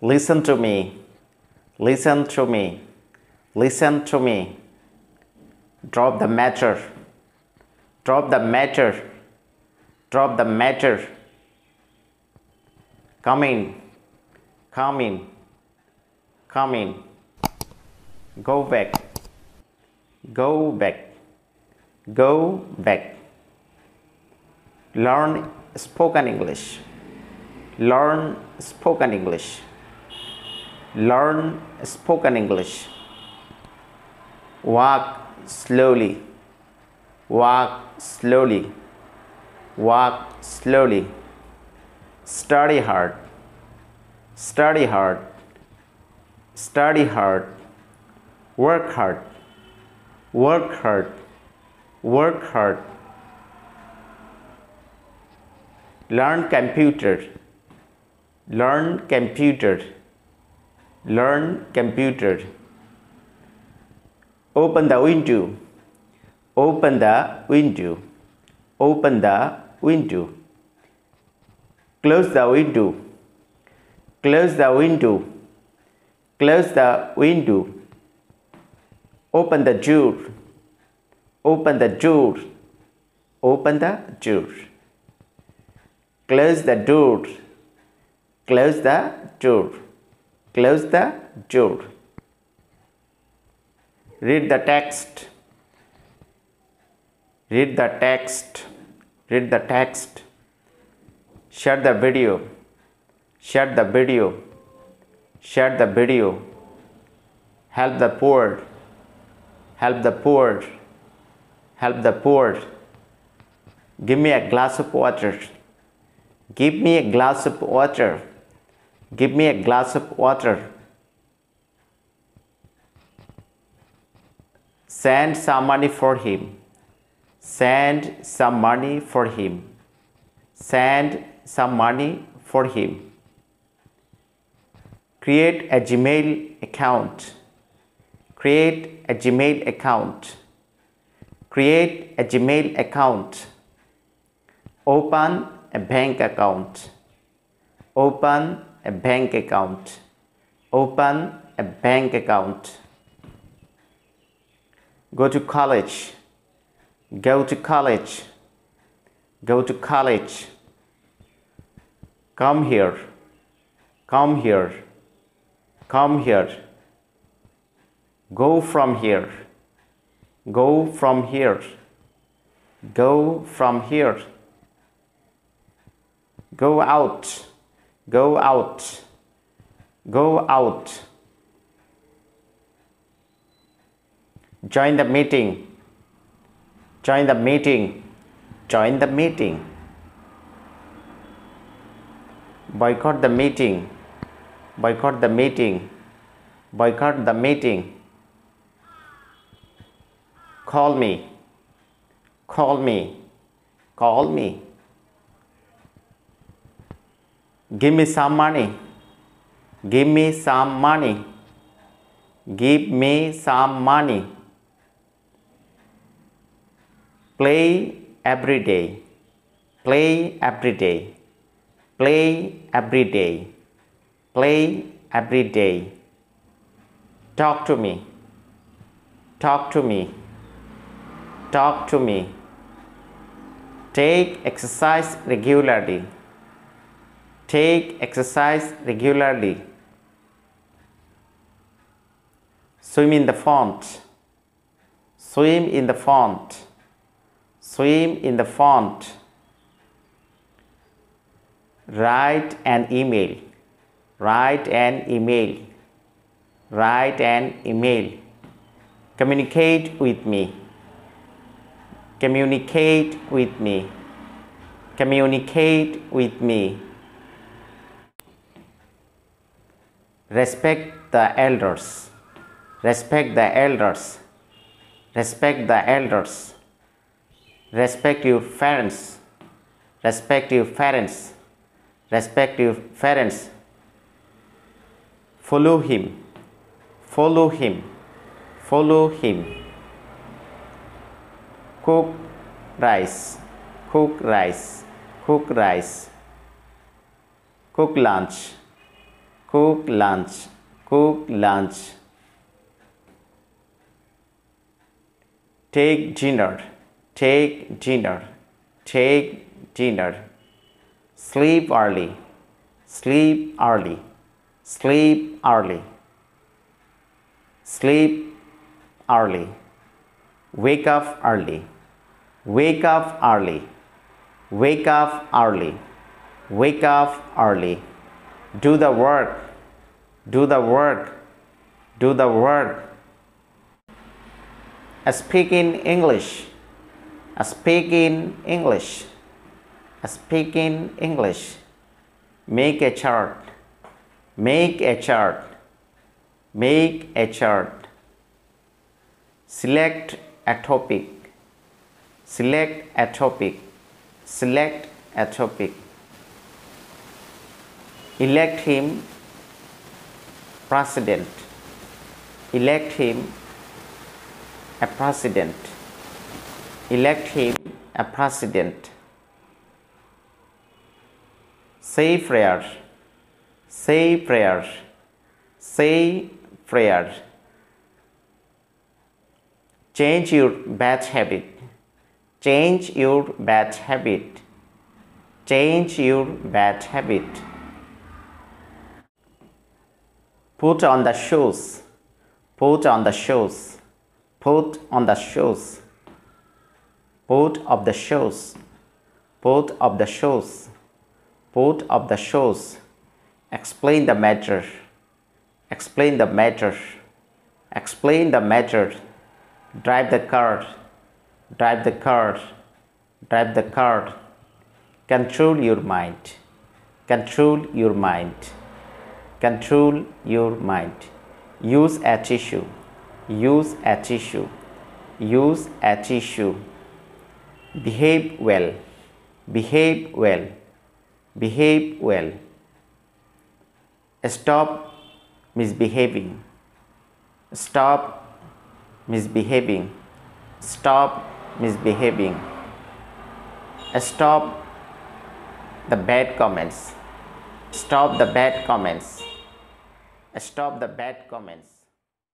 Listen to me. Listen to me. Listen to me. Drop the matter. Drop the matter. Drop the matter. Come in. Come in. Come in. Go back. Go back. Go back. Learn spoken English. Learn spoken English. Learn spoken English. Walk slowly. Walk slowly. Walk slowly. Study hard. Study hard. Study hard. Work hard. Work hard. Work hard. Learn computer. Learn computer. Learn computer. Open the window. Open the window. Open the window. Close the window. Close the window. Close the window. Open the door. Open the door. Open the door. Close the door. Close the door. Close the door. Read the text. Read the text. Read the text. Share the video. Share the video. Share the video. Help the poor. Help the poor. Help the poor. Give me a glass of water. Give me a glass of water. Give me a glass of water. Send some money for him. Send some money for him. Send some money for him. Create a Gmail account. Create a Gmail account. Create a Gmail account. Open a bank account. Open a bank account. Open a bank account. Go to college. Go to college. Go to college. Come here. Come here. Come here. Go from here. Go from here. Go from here. Go out. Go out. Go out. Join the meeting. Join the meeting. Join the meeting. Boycott the meeting. Boycott the meeting. Boycott the meeting. Call me. Call me. Call me. Give me some money. Give me some money. Give me some money. Play every day. Play every day. Play every day. Play every day. Talk to me. Talk to me. Talk to me. Take exercise regularly. Take exercise regularly. Swim in the font. Swim in the font. Swim in the font. Write an email. Write an email. Write an email. Communicate with me. Communicate with me. Communicate with me. Respect the elders. Respect the elders. Respect the elders. Respect your parents. Respect your parents. Respect your parents. Follow him. Follow him. Follow him. Cook rice. Cook rice. Cook rice. Cook lunch. Cook lunch. Cook lunch. Take dinner. Take dinner. Take dinner. Sleep early. Sleep early. Sleep early. Sleep early. Wake up early. Wake up early. Wake up early. Wake up early. Do the work. Do the work. Do the work. Speak in English. Speak in English. Speak in English. Make a chart. Make a chart. Make a chart. Select a topic. Select a topic. Select a topic. Elect him president. Elect him a president. Elect him a president. Say prayer. Say prayer. Say prayer. Change your bad habit. Change your bad habit. Change your bad habit. Put on the shoes. Put on the shoes. Put on the shoes. Put up the shoes. Put up the shoes. Put up the shoes. Explain the matter. Explain the matter. Explain the matter. Drive the car. Drive the car. Drive the car. Control your mind. Control your mind. Control your mind. Use a tissue. Use a tissue. Use a tissue. Behave well. Behave well. Behave well. Stop misbehaving. Stop misbehaving. Stop misbehaving. Stop the bad comments. Stop the bad comments. Stop the bad comments.